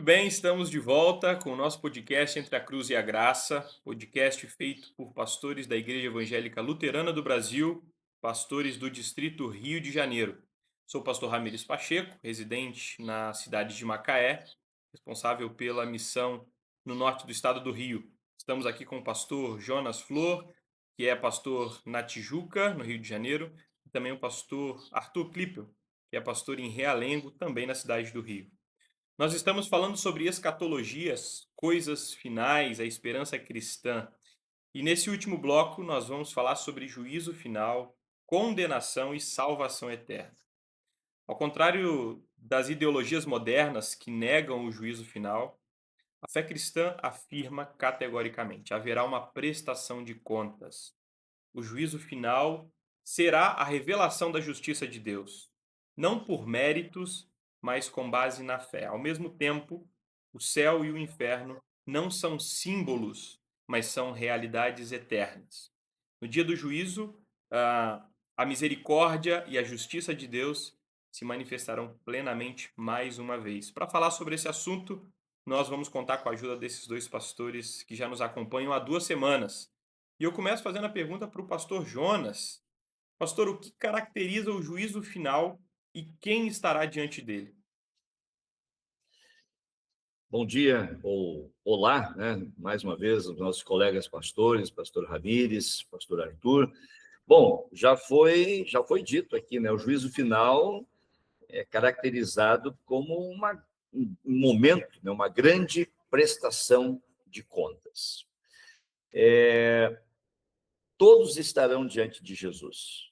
bem, estamos de volta com o nosso podcast Entre a Cruz e a Graça, podcast feito por pastores da Igreja Evangélica Luterana do Brasil, pastores do Distrito Rio de Janeiro. Sou o pastor Ramires Pacheco, residente na cidade de Macaé, responsável pela missão no norte do estado do Rio. Estamos aqui com o pastor Jonas Flor, que é pastor na Tijuca, no Rio de Janeiro, e também o pastor Arthur Klippel, que é pastor em Realengo, também na cidade do Rio. Nós estamos falando sobre escatologias, coisas finais, a esperança cristã. E nesse último bloco nós vamos falar sobre juízo final, condenação e salvação eterna. Ao contrário das ideologias modernas que negam o juízo final, a fé cristã afirma categoricamente: haverá uma prestação de contas. O juízo final será a revelação da justiça de Deus, não por méritos, mas com base na fé. Ao mesmo tempo, o céu e o inferno não são símbolos, mas são realidades eternas. No dia do juízo, a misericórdia e a justiça de Deus se manifestarão plenamente mais uma vez. Para falar sobre esse assunto, nós vamos contar com a ajuda desses dois pastores que já nos acompanham há 2 semanas. E eu começo fazendo a pergunta para o pastor Jonas. Pastor, o que caracteriza o juízo final e quem estará diante dele? Bom dia, ou olá, né? Mais uma vez, os nossos colegas pastores, pastor Ramires, pastor Arthur. Bom, já foi dito aqui, né? O juízo final é caracterizado como um momento, né? Uma grande prestação de contas. Todos estarão diante de Jesus.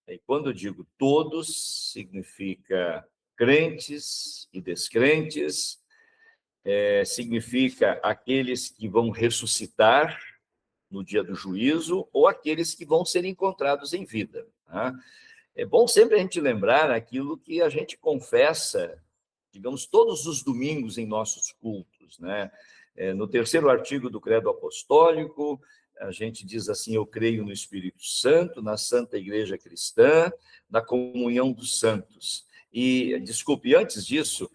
E quando eu digo todos, significa crentes e descrentes, significa aqueles que vão ressuscitar no dia do juízo ou aqueles que vão ser encontrados em vida. Tá? É bom sempre a gente lembrar aquilo que a gente confessa, digamos, todos os domingos em nossos cultos, né? No terceiro artigo do Credo Apostólico, a gente diz assim: eu creio no Espírito Santo, na Santa Igreja Cristã, na comunhão dos santos. E, desculpe, antes disso,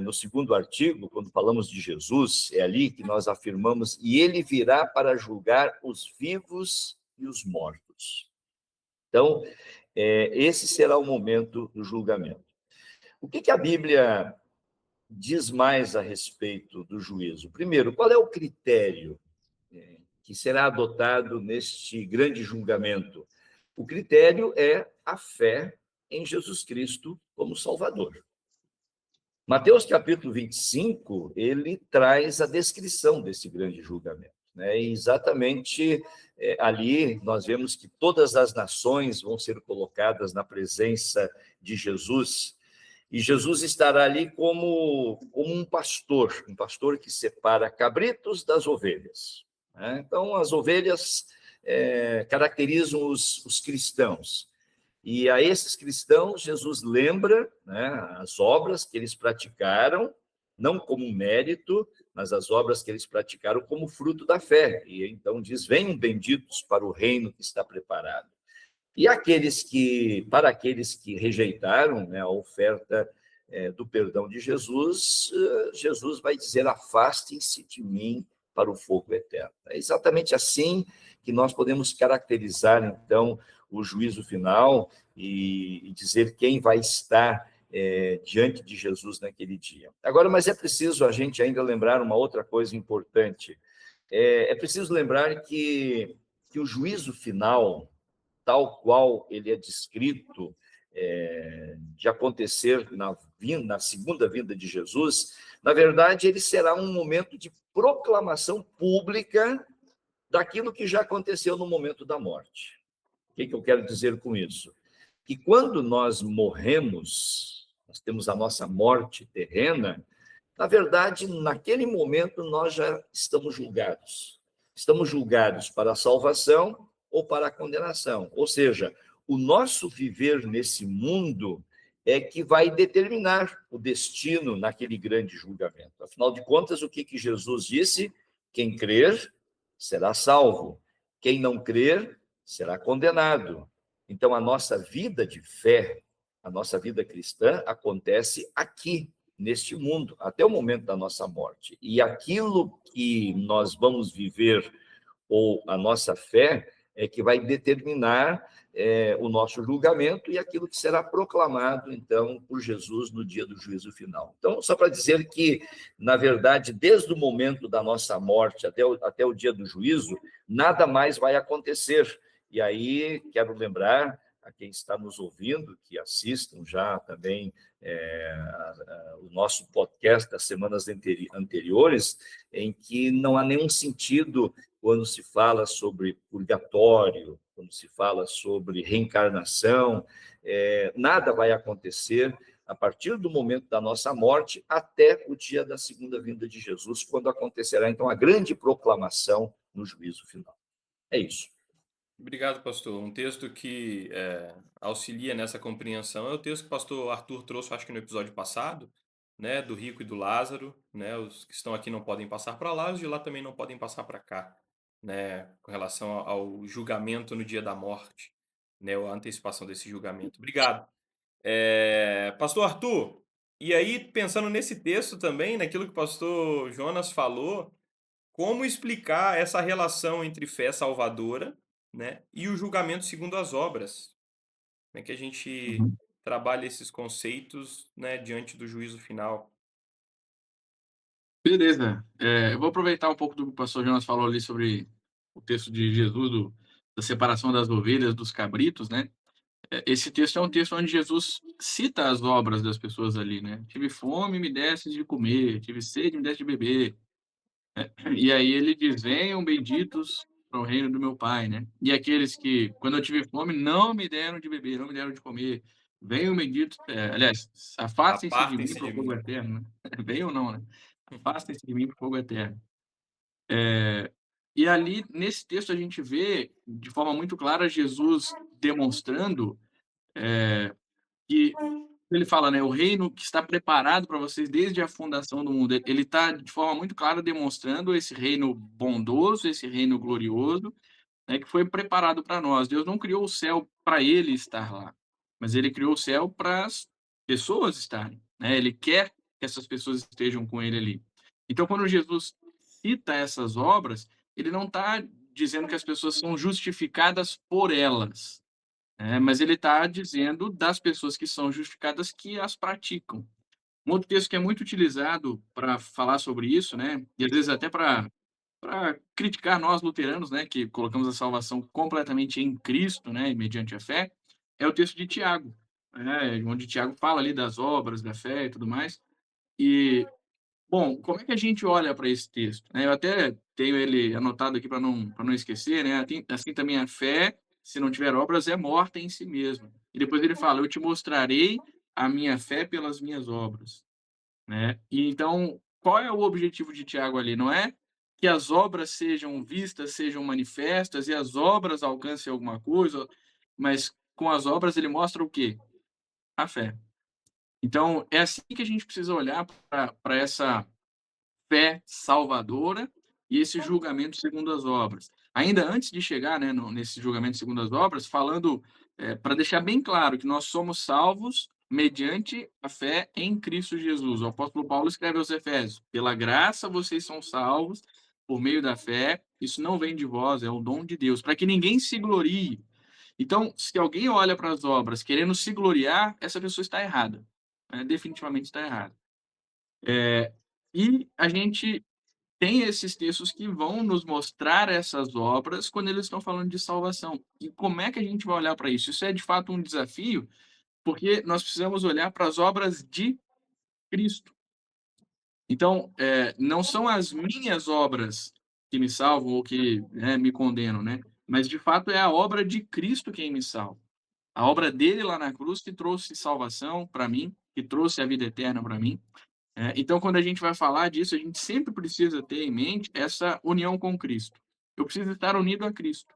no segundo artigo, quando falamos de Jesus, é ali que nós afirmamos: e ele virá para julgar os vivos e os mortos. Então, esse será o momento do julgamento. O que a Bíblia diz mais a respeito do juízo? Primeiro, qual é o critério que será adotado neste grande julgamento? O critério é a fé em Jesus Cristo como Salvador. Mateus capítulo 25, ele traz a descrição desse grande julgamento, né? E exatamente ali nós vemos que todas as nações vão ser colocadas na presença de Jesus, e Jesus estará ali como um pastor que separa cabritos das ovelhas, né? Então, as ovelhas caracterizam os cristãos. E a esses cristãos, Jesus lembra, né, as obras que eles praticaram, não como mérito, mas as obras que eles praticaram como fruto da fé. E então diz: venham benditos para o reino que está preparado. E para aqueles que rejeitaram, né, a oferta do perdão de Jesus, Jesus vai dizer: afastem-se de mim para o fogo eterno. É exatamente assim que nós podemos caracterizar, então, o juízo final e dizer quem vai estar diante de Jesus naquele dia. Agora, mas é preciso a gente ainda lembrar uma outra coisa importante. É preciso lembrar que o juízo final, tal qual ele é descrito de acontecer na segunda vinda de Jesus, na verdade, ele será um momento de proclamação pública daquilo que já aconteceu no momento da morte. O que eu quero dizer com isso? Que quando nós morremos, nós temos a nossa morte terrena, na verdade, naquele momento nós já estamos julgados. Estamos julgados para a salvação ou para a condenação. Ou seja, o nosso viver nesse mundo é que vai determinar o destino naquele grande julgamento. Afinal de contas, o que Jesus disse? Quem crer será salvo. Quem não crer será condenado. Então, a nossa vida de fé, a nossa vida cristã acontece aqui, neste mundo, até o momento da nossa morte. E aquilo que nós vamos viver, ou a nossa fé, é que vai determinar o nosso julgamento e aquilo que será proclamado, então, por Jesus no dia do juízo final. Então, só para dizer que, na verdade, desde o momento da nossa morte até o dia do juízo, nada mais vai acontecer. E aí, quero lembrar a quem está nos ouvindo, que assistam já também o nosso podcast das semanas anteriores, em que não há nenhum sentido quando se fala sobre purgatório, quando se fala sobre reencarnação, nada vai acontecer a partir do momento da nossa morte até o dia da segunda vinda de Jesus, quando acontecerá, então, a grande proclamação no juízo final. É isso. Obrigado, pastor. Um texto que auxilia nessa compreensão é o texto que o pastor Arthur trouxe, acho que no episódio passado, né, do rico e do Lázaro, né, os que estão aqui não podem passar para lá, os de lá também não podem passar para cá, né, com relação ao julgamento no dia da morte, né, ou a antecipação desse julgamento. Obrigado. Pastor Arthur, e aí pensando nesse texto também, naquilo que o pastor Jonas falou, como explicar essa relação entre fé salvadora, né, e o julgamento segundo as obras? Como é que a gente Uhum. trabalha esses conceitos, né, diante do juízo final? Beleza. Eu vou aproveitar um pouco do que o pastor Jonas falou ali sobre o texto de Jesus, da separação das ovelhas dos cabritos, né? Esse texto é um texto onde Jesus cita as obras das pessoas ali, né? Tive fome, me deste de comer, tive sede, me deste de beber. E aí ele diz: venham benditos para o reino do meu Pai, né? E aqueles que, quando eu tive fome, não me deram de beber, não me deram de comer. Venham benditos, aliás, afastem-se de mim Apartem-se para o de fogo mim. eterno, né? Venham não, né? Afastem-se de mim para o fogo eterno. E ali, nesse texto, a gente vê de forma muito clara Jesus demonstrando que ele fala, né, o reino que está preparado para vocês desde a fundação do mundo. Ele está de forma muito clara demonstrando esse reino bondoso, esse reino glorioso, né, que foi preparado para nós. Deus não criou o céu para ele estar lá, mas ele criou o céu para as pessoas estarem, né? Ele quer que essas pessoas estejam com ele ali. Então, quando Jesus cita essas obras, ele não está dizendo que as pessoas são justificadas por elas, mas ele está dizendo das pessoas que são justificadas que as praticam. Um outro texto que é muito utilizado para falar sobre isso, né, e às vezes até para criticar nós luteranos, né, que colocamos a salvação completamente em Cristo, né, e mediante a fé, é o texto de Tiago, né, onde Tiago fala ali das obras da fé e tudo mais. E, bom, como é que a gente olha para esse texto, né? Eu até tenho ele anotado aqui para não esquecer, né? Assim também a fé, se não tiver obras, é morta em si mesma. E depois ele fala: eu te mostrarei a minha fé pelas minhas obras, né? E então, qual é o objetivo de Tiago ali? Não é que as obras sejam vistas, sejam manifestas e as obras alcancem alguma coisa, mas com as obras ele mostra o quê? A fé. Então, é assim que a gente precisa olhar para essa fé salvadora e esse julgamento segundo as obras. Ainda antes de chegar, né, nesse julgamento segundo as obras, falando, para deixar bem claro que nós somos salvos mediante a fé em Cristo Jesus. O apóstolo Paulo escreve aos Efésios: pela graça vocês são salvos por meio da fé, isso não vem de vós, é o dom de Deus, para que ninguém se glorie. Então, se alguém olha para as obras querendo se gloriar, essa pessoa está errada, né? Definitivamente está errada. E a gente tem esses textos que vão nos mostrar essas obras quando eles estão falando de salvação. E como é que a gente vai olhar para isso? Isso é de fato um desafio, porque nós precisamos olhar para as obras de Cristo. Então, não são as minhas obras que me salvam ou que, né, me condenam, né? Mas de fato é a obra de Cristo quem me salva. A obra dele lá na cruz que trouxe salvação para mim, que trouxe a vida eterna para mim. Então, quando a gente vai falar disso, a gente sempre precisa ter em mente essa união com Cristo. Eu preciso estar unido a Cristo,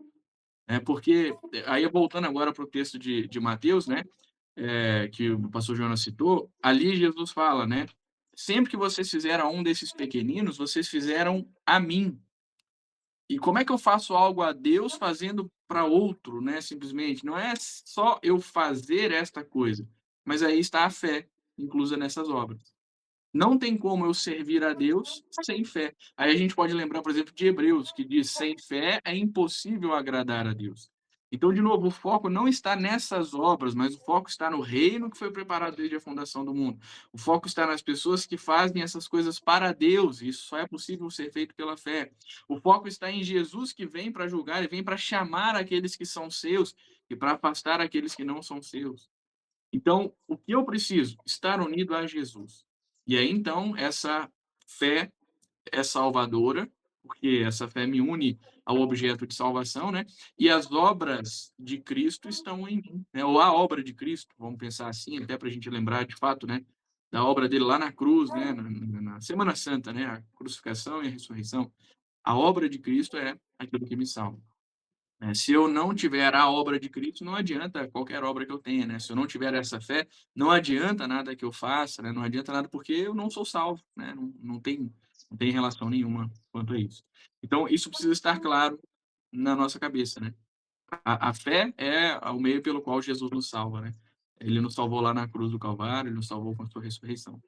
porque, aí voltando agora para o texto de Mateus, né, que o pastor Jonas citou, ali Jesus fala, né, sempre que vocês fizeram a um desses pequeninos, vocês fizeram a mim. E como é que eu faço algo a Deus fazendo para outro, né, simplesmente? Não é só eu fazer esta coisa, mas aí está a fé inclusa nessas obras. Não tem como eu servir a Deus sem fé. Aí a gente pode lembrar, por exemplo, de Hebreus, que diz: sem fé é impossível agradar a Deus. Então, de novo, o foco não está nessas obras, mas o foco está no reino que foi preparado desde a fundação do mundo. O foco está nas pessoas que fazem essas coisas para Deus. E isso só é possível ser feito pela fé. O foco está em Jesus, que vem para julgar e vem para chamar aqueles que são seus e para afastar aqueles que não são seus. Então, o que eu preciso? Estar unido a Jesus. E aí, então, essa fé é salvadora, porque essa fé me une ao objeto de salvação, né? E as obras de Cristo estão em mim, né? Ou a obra de Cristo, vamos pensar assim, até para a gente lembrar de fato, né? Da obra dele lá na cruz, né? Na Semana Santa, né? A crucificação e a ressurreição. A obra de Cristo é aquilo que me salva. Né? Se eu não tiver a obra de Cristo, não adianta qualquer obra que eu tenha, né? Se eu não tiver essa fé, não adianta nada que eu faça, né? Não adianta nada porque eu não sou salvo, né? Não tem relação nenhuma quanto a isso. Então, isso precisa estar claro na nossa cabeça, né? A fé é o meio pelo qual Jesus nos salva, né? Ele nos salvou lá na cruz do Calvário, ele nos salvou com a sua ressurreição.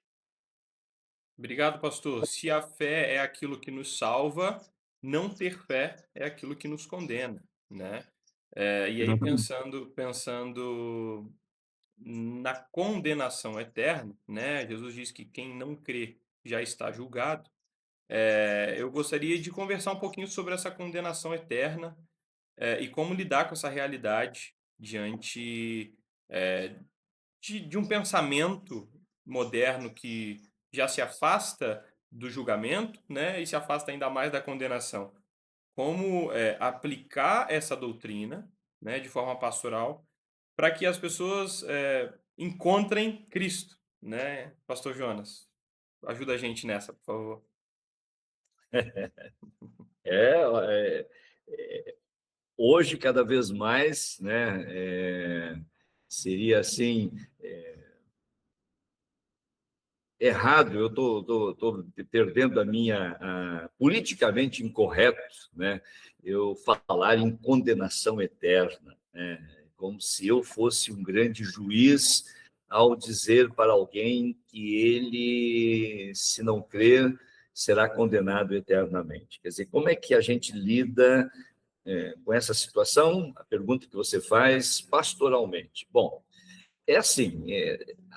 Obrigado, pastor. Se a fé é aquilo que nos salva, não ter fé é aquilo que nos condena, né? E aí Exatamente. pensando na condenação eterna, né? Jesus diz que quem não crê já está julgado. Eu gostaria de conversar um pouquinho sobre essa condenação eterna, e como lidar com essa realidade diante, eh, de um pensamento moderno que já se afasta do julgamento, né, e se afasta ainda mais da condenação. Como, aplicar essa doutrina, né, de forma pastoral, para que as pessoas, encontrem Cristo, né. Pastor Jonas, ajuda a gente nessa, por favor. É, é, hoje, cada vez mais, né, seria assim, errado, eu tô perdendo a minha politicamente incorreto, né? Eu falar em condenação eterna, né? Como se eu fosse um grande juiz ao dizer para alguém que ele, se não crer, será condenado eternamente. Quer dizer, como é que a gente lida com essa situação? A pergunta que você faz pastoralmente. Bom, é assim,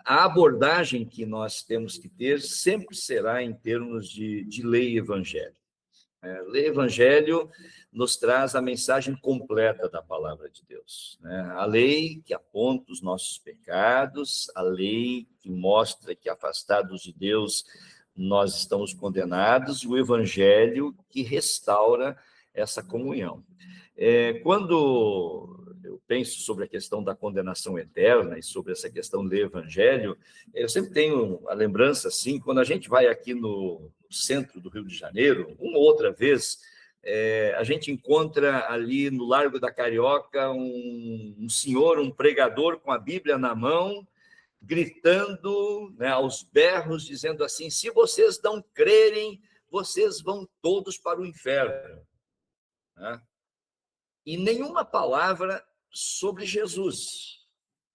a abordagem que nós temos que ter sempre será em termos de lei e evangelho. Lei e evangelho nos traz a mensagem completa da palavra de Deus, né? A lei que aponta os nossos pecados, a lei que mostra que, afastados de Deus, nós estamos condenados, e o evangelho que restaura essa comunhão. Quando eu penso sobre a questão da condenação eterna e sobre essa questão do evangelho, eu sempre tenho a lembrança, assim, quando a gente vai aqui no centro do Rio de Janeiro, uma ou outra vez, a gente encontra ali no Largo da Carioca um senhor, um pregador com a Bíblia na mão, gritando, né, aos berros, dizendo assim: se vocês não crerem, vocês vão todos para o inferno, né? E nenhuma palavra sobre Jesus.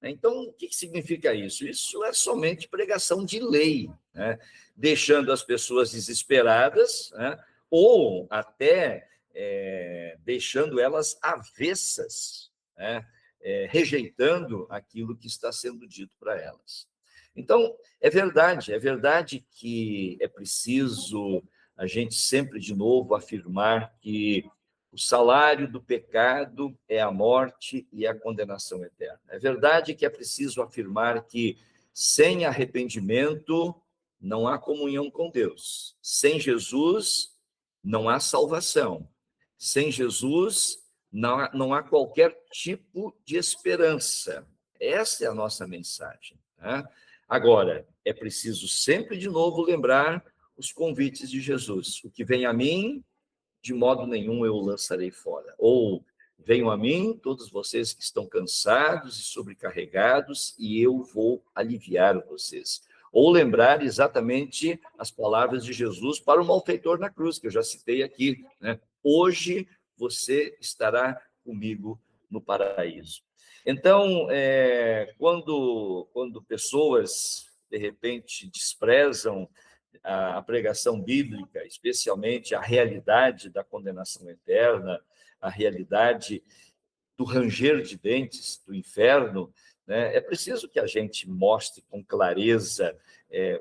Então, o que significa isso? Isso é somente pregação de lei, né? Deixando as pessoas desesperadas, né? Ou até deixando elas avessas, né? Rejeitando aquilo que está sendo dito para elas. Então, é verdade que é preciso a gente sempre de novo afirmar que o salário do pecado é a morte e a condenação eterna. É verdade que é preciso afirmar que sem arrependimento não há comunhão com Deus. Sem Jesus não há salvação. Sem Jesus não há qualquer tipo de esperança. Essa é a nossa mensagem, né? Agora, é preciso sempre de novo lembrar os convites de Jesus. O que vem a mim, de modo nenhum eu o lançarei fora. Ou venham a mim, todos vocês que estão cansados e sobrecarregados, e eu vou aliviar vocês. Ou lembrar exatamente as palavras de Jesus para o malfeitor na cruz, que eu já citei aqui, né? Hoje você estará comigo no paraíso. Então, quando pessoas, de repente, desprezam a pregação bíblica, especialmente a realidade da condenação eterna, a realidade do ranger de dentes do inferno, né? É preciso que a gente mostre com clareza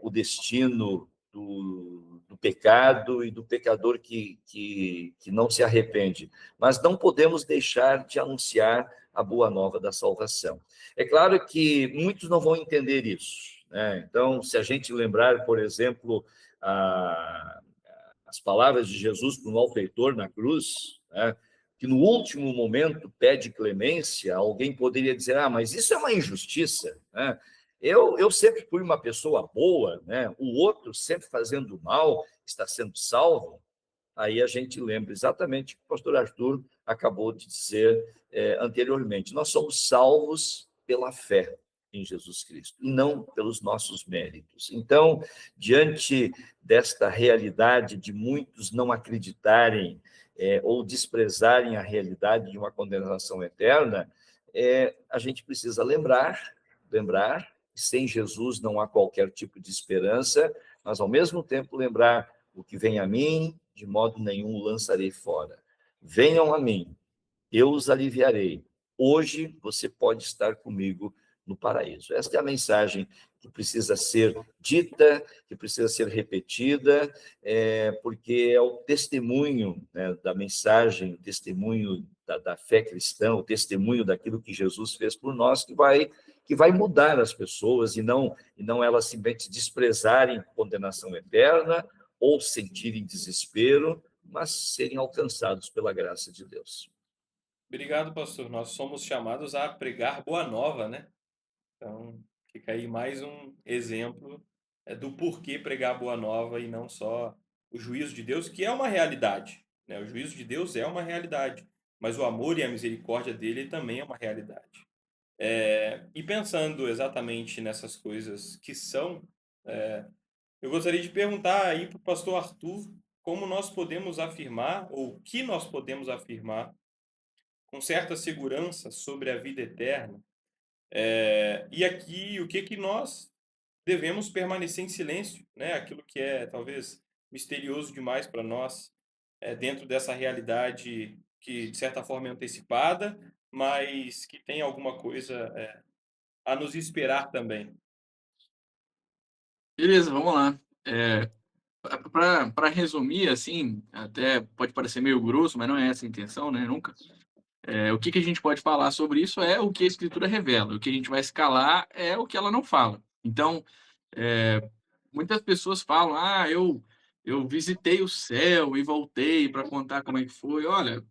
o destino do pecado e do pecador que não se arrepende. Mas não podemos deixar de anunciar a boa nova da salvação. É claro que muitos não vão entender isso, né? Então, se a gente lembrar, por exemplo, as palavras de Jesus para o malfeitor na cruz, né? Que no último momento pede clemência, alguém poderia dizer, mas isso é uma injustiça, né? Eu sempre fui uma pessoa boa, né? O outro sempre fazendo mal está sendo salvo. Aí a gente lembra exatamente o que o pastor Arthur acabou de dizer anteriormente. Nós somos salvos pela fé em Jesus Cristo, e não pelos nossos méritos. Então, diante desta realidade de muitos não acreditarem ou desprezarem a realidade de uma condenação eterna, a gente precisa lembrar que sem Jesus não há qualquer tipo de esperança, mas, ao mesmo tempo, lembrar o que vem a mim, de modo nenhum lançarei fora. Venham a mim, eu os aliviarei. Hoje você pode estar comigo no paraíso. Esta é a mensagem que precisa ser dita, que precisa ser repetida, porque é o testemunho, né, da mensagem, o testemunho da fé cristã, o testemunho daquilo que Jesus fez por nós, que vai mudar as pessoas e não elas simplesmente desprezarem condenação eterna ou sentirem desespero, mas serem alcançados pela graça de Deus. Obrigado, pastor. Nós somos chamados a pregar boa nova, né? Então, fica aí mais um exemplo do porquê pregar boa nova e não só o juízo de Deus, que é uma realidade, né? O juízo de Deus é uma realidade, mas o amor e a misericórdia dele também é uma realidade. E pensando exatamente nessas coisas que são, eu gostaria de perguntar aí para o pastor Arthur como nós podemos afirmar, ou o que nós podemos afirmar com certa segurança sobre a vida eterna. E aqui, o que que nós devemos permanecer em silêncio, né? Aquilo que é talvez misterioso demais para nós, dentro dessa realidade que de certa forma é antecipada, mas que tem alguma coisa a nos esperar também. Beleza, vamos lá. Para resumir, assim, até pode parecer meio grosso, mas não é essa a intenção, né? Nunca. O que a gente pode falar sobre isso é o que a Escritura revela. O que a gente vai escalar é o que ela não fala. Então, muitas pessoas falam, eu visitei o céu e voltei para contar como é que foi. Olha,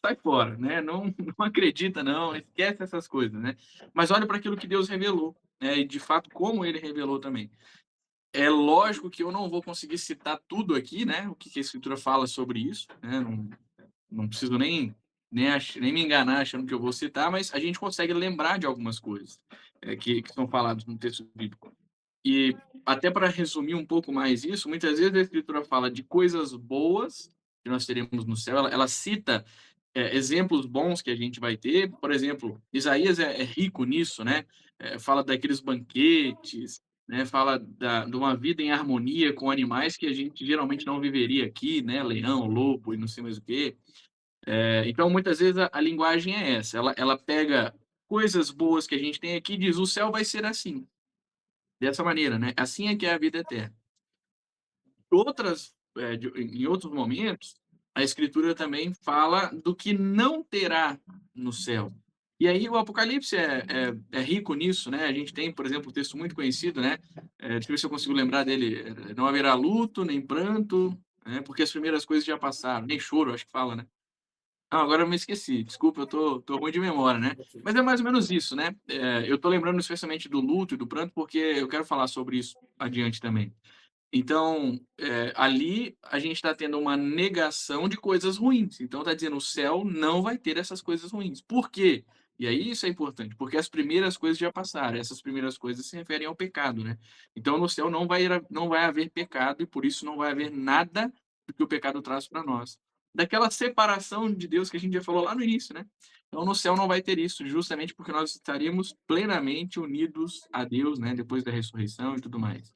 sai fora, né? Não, não acredita, não, esquece essas coisas, né? Mas olha para aquilo que Deus revelou, né? E de fato, como ele revelou também. É lógico que eu não vou conseguir citar tudo aqui, né? O que a Escritura fala sobre isso, né? Não preciso nem me enganar achando que eu vou citar, mas a gente consegue lembrar de algumas coisas que são faladas no texto bíblico. E até para resumir um pouco mais isso, muitas vezes a Escritura fala de coisas boas que nós teremos no céu, ela cita exemplos bons que a gente vai ter. Por exemplo, Isaías é rico nisso, né? Fala daqueles banquetes, né? Fala de uma vida em harmonia com animais que a gente geralmente não viveria aqui, né? Leão, lobo e não sei mais o quê. Então, muitas vezes a linguagem é essa. Ela pega coisas boas que a gente tem aqui e diz: o céu vai ser assim, dessa maneira, né? Assim é que é a vida eterna. Em outros momentos, a Escritura também fala do que não terá no céu. E aí o Apocalipse é rico nisso, né? A gente tem, por exemplo, um texto muito conhecido, né? Deixa eu ver se eu consigo lembrar dele. Não haverá luto, nem pranto, né? Porque as primeiras coisas já passaram. Nem choro, acho que fala, né? Ah, agora eu me esqueci. Desculpa, eu tô ruim de memória, né? Mas é mais ou menos isso, né? Eu tô lembrando especialmente do luto e do pranto porque eu quero falar sobre isso adiante também. Então, ali a gente está tendo uma negação de coisas ruins. Então, está dizendo o céu não vai ter essas coisas ruins. Por quê? E aí isso é importante, porque as primeiras coisas já passaram. Essas primeiras coisas se referem ao pecado, né? Então, no céu não vai haver pecado e por isso não vai haver nada do que o pecado traz para nós. Daquela separação de Deus que a gente já falou lá no início, né? Então, no céu não vai ter isso, justamente porque nós estaríamos plenamente unidos a Deus, né? Depois da ressurreição e tudo mais.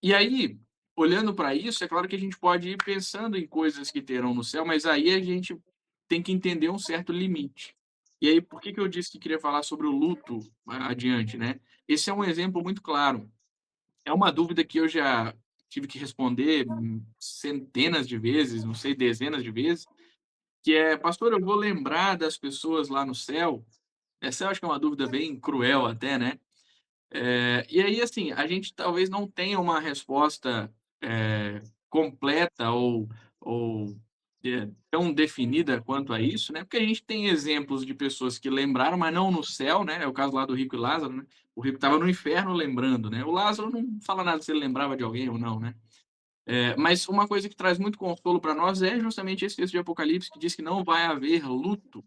E aí, olhando para isso, é claro que a gente pode ir pensando em coisas que terão no céu, mas aí a gente tem que entender um certo limite. E aí, por que que eu disse que queria falar sobre o luto adiante, né? Esse é um exemplo muito claro. É uma dúvida que eu já tive que responder centenas de vezes, não sei, dezenas de vezes, que é: "Pastor, eu vou lembrar das pessoas lá no céu?" Essa eu acho que é uma dúvida bem cruel até, né? E aí, assim, a gente talvez não tenha uma resposta, completa ou, tão definida quanto a isso, né, porque a gente tem exemplos de pessoas que lembraram, mas não no céu, né, é o caso lá do rico e Lázaro, né, o rico estava no inferno lembrando, né, o Lázaro não fala nada se ele lembrava de alguém ou não, né. Mas uma coisa que traz muito consolo para nós é justamente esse texto de Apocalipse que diz que não vai haver luto.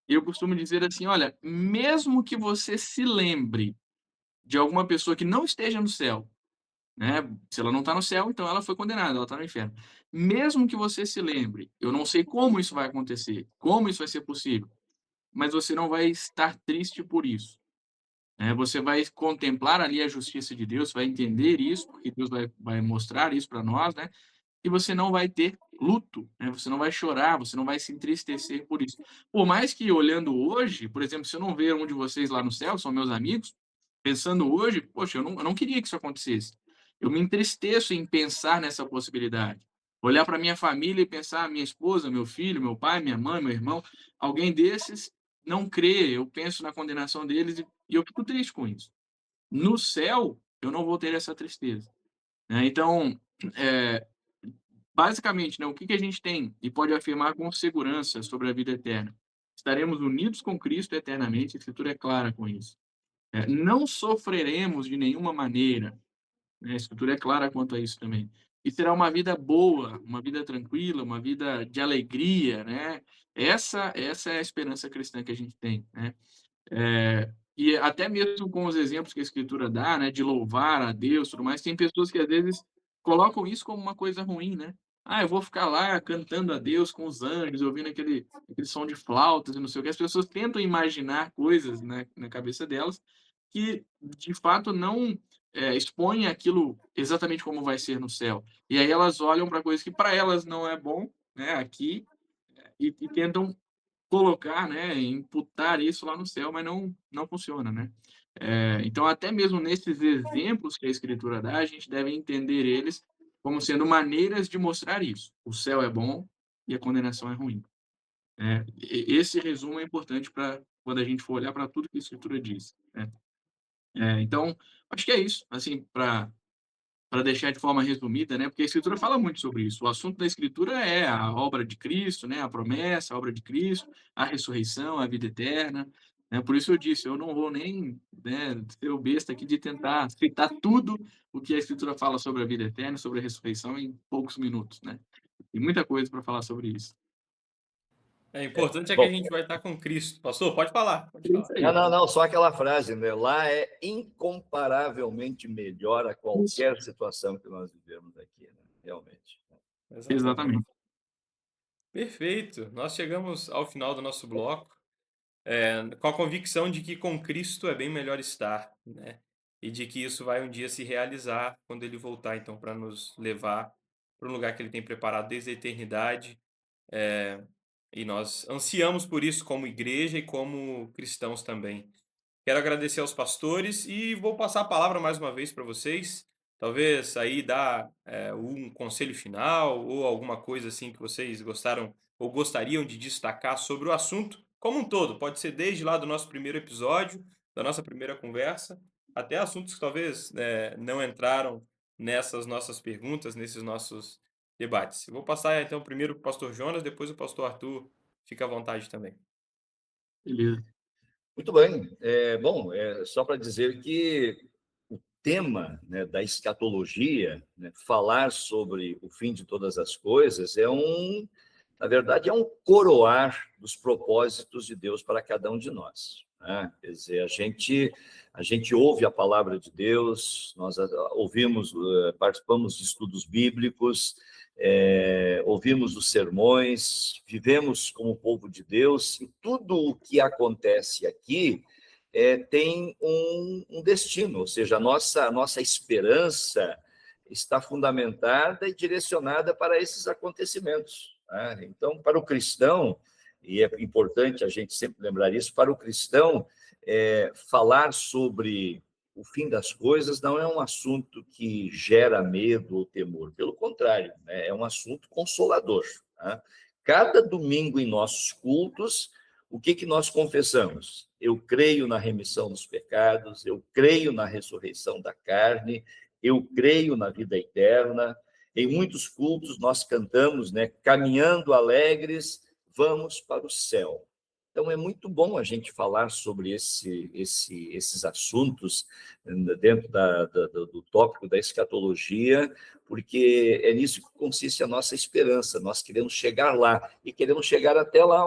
E eu costumo dizer assim: "Olha, mesmo que você se lembre de alguma pessoa que não esteja no céu, né, se ela não está no céu, então ela foi condenada, ela está no inferno. Mesmo que você se lembre, eu não sei como isso vai acontecer, como isso vai ser possível, mas você não vai estar triste por isso, né, você vai contemplar ali a justiça de Deus, vai entender isso, porque Deus vai mostrar isso para nós, né, e você não vai ter luto, né, você não vai chorar, você não vai se entristecer por isso. Por mais que olhando hoje, por exemplo, se eu não ver um de vocês lá no céu, são meus amigos, pensando hoje, poxa, eu não queria que isso acontecesse. Eu me entristeço em pensar nessa possibilidade. Olhar para minha família e pensar: minha esposa, meu filho, meu pai, minha mãe, meu irmão, alguém desses não crê, eu penso na condenação deles e eu fico triste com isso. No céu, eu não vou ter essa tristeza, né. Então, eh, basicamente, né, o que que a gente tem e pode afirmar com segurança sobre a vida eterna? Estaremos unidos com Cristo eternamente, a Escritura é clara com isso. Não sofreremos de nenhuma maneira, né, a Escritura é clara quanto a isso também. E será uma vida boa, uma vida tranquila, uma vida de alegria, né. Essa é a esperança cristã que a gente tem, né. E até mesmo com os exemplos que a Escritura dá, né, de louvar a Deus, tudo mais, tem pessoas que às vezes colocam isso como uma coisa ruim, né. "Ah, eu vou ficar lá cantando a Deus com os anjos, ouvindo aquele som de flautas e não sei o quê". As pessoas tentam imaginar coisas, né, na cabeça delas, que de fato não, expõem aquilo exatamente como vai ser no céu. E aí elas olham para coisas que para elas não é bom, né, aqui, e tentam colocar, né, imputar isso lá no céu, mas não funciona, né. Então até mesmo nesses exemplos que a escritura dá, a gente deve entender eles como sendo maneiras de mostrar isso. O céu é bom e a condenação é ruim, né. Esse resumo é importante para quando a gente for olhar para tudo que a escritura diz, né. Então, acho que é isso, assim, para deixar de forma resumida, né, porque a Escritura fala muito sobre isso. O assunto da Escritura é a obra de Cristo, né, a promessa, a obra de Cristo, a ressurreição, a vida eterna, né. Por isso eu disse, eu não vou nem, né, ser o besta aqui de tentar citar tudo o que a Escritura fala sobre a vida eterna, sobre a ressurreição em poucos minutos, né. Tem muita coisa para falar sobre isso. É importante é que a Bom, gente vai estar com Cristo. Pastor, pode falar, pode É isso falar. aí. não, não, não, só aquela frase, né? Lá é incomparavelmente melhor a Isso. qualquer situação que nós vivemos aqui, né? Realmente. Exatamente. Exatamente. Perfeito. Nós chegamos ao final do nosso bloco, com a convicção de que com Cristo é bem melhor estar, né? E de que isso vai um dia se realizar quando ele voltar, então, para nos levar para um lugar que ele tem preparado desde a eternidade. eh, e nós ansiamos por isso como igreja e como cristãos também. Quero agradecer aos pastores e vou passar a palavra mais uma vez para vocês. Talvez aí dar um conselho final ou alguma coisa assim que vocês gostaram ou gostariam de destacar sobre o assunto como um todo. Pode ser desde lá do nosso primeiro episódio, da nossa primeira conversa, até assuntos que talvez não entraram nessas nossas perguntas, nesses nossos debates. Eu vou passar então primeiro para o pastor Jonas, depois o pastor Arthur. Fica à vontade também. Beleza. Muito bem. Bom, só para dizer que o tema, né, da escatologia, né, falar sobre o fim de todas as coisas, na verdade, é um coroar dos propósitos de Deus para cada um de nós, né? Quer dizer, a gente ouve a palavra de Deus, nós ouvimos, participamos de estudos bíblicos, ouvimos os sermões, vivemos como povo de Deus, e tudo o que acontece aqui tem um destino, ou seja, a nossa esperança está fundamentada e direcionada para esses acontecimentos, né? Então, para o cristão, e é importante a gente sempre lembrar isso, para o cristão, falar sobre o fim das coisas não é um assunto que gera medo ou temor, pelo contrário, né? É um assunto consolador, né? Cada domingo em nossos cultos, o que nós confessamos? Eu creio na remissão dos pecados, eu creio na ressurreição da carne, eu creio na vida eterna. Em muitos cultos nós cantamos, né? Caminhando alegres, vamos para o céu. Então, é muito bom a gente falar sobre esses assuntos dentro do tópico da escatologia, porque é nisso que consiste a nossa esperança. Nós queremos chegar lá, e queremos chegar até lá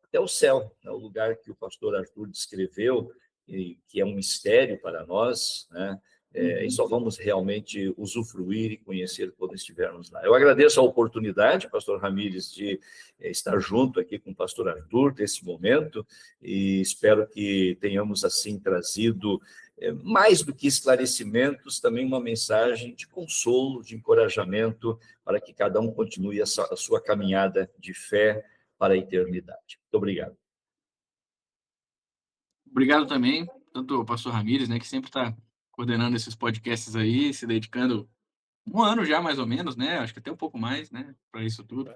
até o céu, né? O lugar que o pastor Arthur descreveu, e que é um mistério para nós, né? E só vamos realmente usufruir e conhecer quando estivermos lá. Eu agradeço a oportunidade, pastor Ramírez, de estar junto aqui com o pastor Arthur nesse momento, e espero que tenhamos, assim, trazido, mais do que esclarecimentos, também uma mensagem de consolo, de encorajamento, para que cada um continue a sua caminhada de fé para a eternidade. Muito obrigado. Obrigado também, tanto o pastor Ramírez, né, que sempre está coordenando esses podcasts aí, se dedicando um ano já, mais ou menos, né? Acho que até um pouco mais, né? Para isso tudo.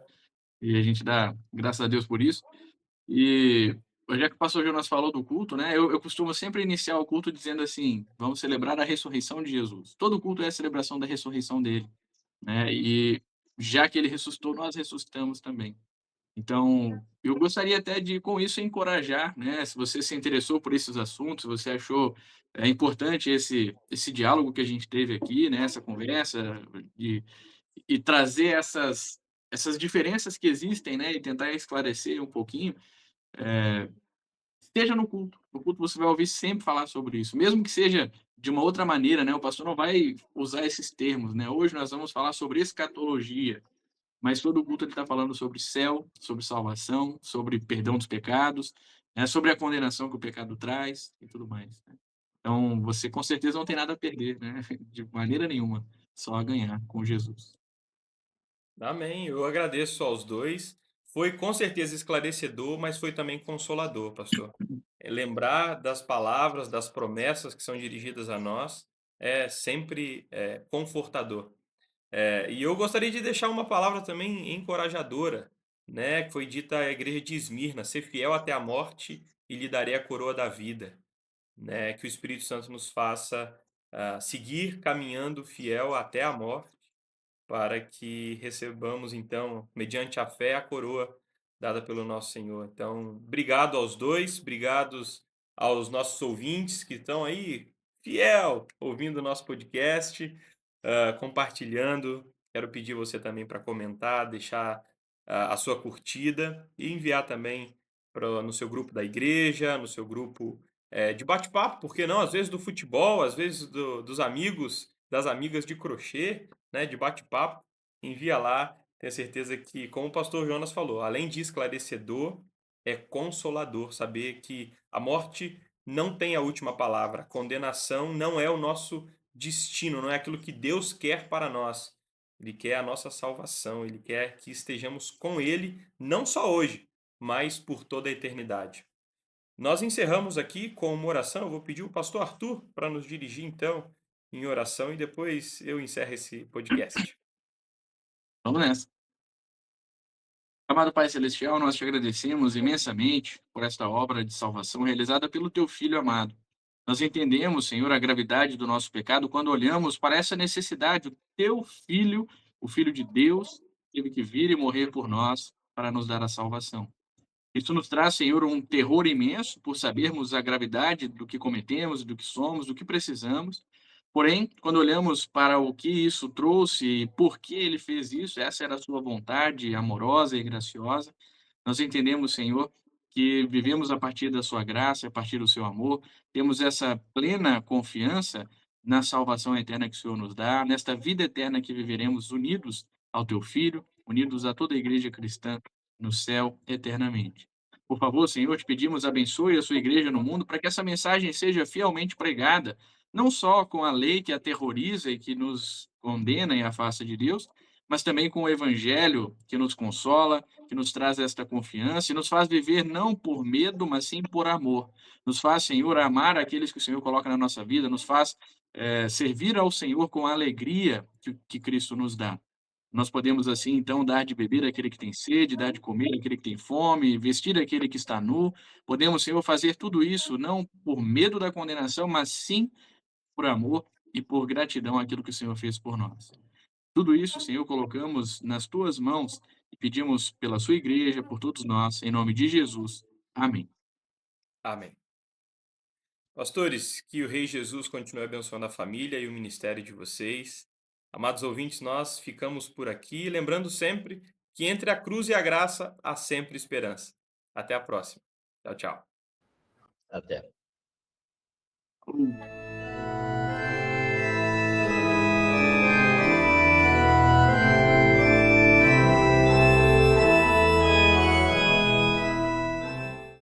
E a gente dá graças a Deus por isso. E já que o pastor Jonas falou do culto, né? Eu costumo sempre iniciar o culto dizendo assim: vamos celebrar a ressurreição de Jesus. Todo culto é a celebração da ressurreição dele, né? E já que ele ressuscitou, nós ressuscitamos também. Então, eu gostaria até de, com isso, encorajar, né? Se você se interessou por esses assuntos, se você achou importante esse diálogo que a gente teve aqui, né? Essa conversa, de, e trazer essas diferenças que existem, né? E tentar esclarecer um pouquinho, esteja no culto. No culto você vai ouvir sempre falar sobre isso, mesmo que seja de uma outra maneira, né? O pastor não vai usar esses termos, né? Hoje nós vamos falar sobre escatologia, mas todo culto ele está falando sobre céu, sobre salvação, sobre perdão dos pecados, né? Sobre a condenação que o pecado traz e tudo mais, né? Então, você com certeza não tem nada a perder, né? De maneira nenhuma, só a ganhar com Jesus. Amém. Eu agradeço aos dois. Foi com certeza esclarecedor, mas foi também consolador, pastor. Lembrar das palavras, das promessas que são dirigidas a nós é sempre confortador. E eu gostaria de deixar uma palavra também encorajadora, né, que foi dita à igreja de Esmirna: ser fiel até a morte e lhe darei a coroa da vida, né, que o Espírito Santo nos faça seguir caminhando fiel até a morte, para que recebamos, então, mediante a fé, a coroa dada pelo nosso Senhor. Então, obrigado aos dois, obrigados aos nossos ouvintes que estão aí, fiel, ouvindo o nosso podcast, compartilhando. Quero pedir você também para comentar, deixar a sua curtida e enviar também no seu grupo da igreja, no seu grupo de bate-papo, porque não? Às vezes do futebol, às vezes dos amigos, das amigas de crochê, né, de bate-papo, envia lá. Tenho certeza que, como o pastor Jonas falou, além de esclarecedor, é consolador saber que a morte não tem a última palavra. A condenação não é o nosso destino, não é aquilo que Deus quer para nós. Ele quer a nossa salvação, ele quer que estejamos com ele, não só hoje, mas por toda a eternidade. Nós encerramos aqui com uma oração. Eu vou pedir o pastor Arthur para nos dirigir, então, em oração, e depois eu encerro esse podcast. Vamos nessa. Amado Pai Celestial, nós te agradecemos imensamente por esta obra de salvação realizada pelo teu Filho amado. Nós entendemos, Senhor, a gravidade do nosso pecado quando olhamos para essa necessidade. O teu Filho, o Filho de Deus, teve que vir e morrer por nós para nos dar a salvação. Isso nos traz, Senhor, um terror imenso por sabermos a gravidade do que cometemos, do que somos, do que precisamos. Porém, quando olhamos para o que isso trouxe e por que ele fez isso, essa era a sua vontade amorosa e graciosa, nós entendemos, Senhor, que vivemos a partir da sua graça, a partir do seu amor, temos essa plena confiança na salvação eterna que o Senhor nos dá, nesta vida eterna que viveremos unidos ao teu Filho, unidos a toda a igreja cristã no céu eternamente. Por favor, Senhor, te pedimos, abençoe a sua igreja no mundo para que essa mensagem seja fielmente pregada, não só com a lei que aterroriza e que nos condena e afasta de Deus, mas também com o evangelho que nos consola, que nos traz esta confiança e nos faz viver não por medo, mas sim por amor. Nos faz, Senhor, amar aqueles que o Senhor coloca na nossa vida, nos faz, servir ao Senhor com a alegria que Cristo nos dá. Nós podemos, assim, então, dar de beber àquele que tem sede, dar de comer àquele que tem fome, vestir aquele que está nu. Podemos, Senhor, fazer tudo isso não por medo da condenação, mas sim por amor e por gratidão àquilo que o Senhor fez por nós. Tudo isso, Senhor, colocamos nas tuas mãos e pedimos pela sua igreja, por todos nós, em nome de Jesus. Amém. Amém. Pastores, que o Rei Jesus continue abençoando a família e o ministério de vocês. Amados ouvintes, nós ficamos por aqui, lembrando sempre que entre a cruz e a graça há sempre esperança. Até a próxima. Tchau, tchau. Até.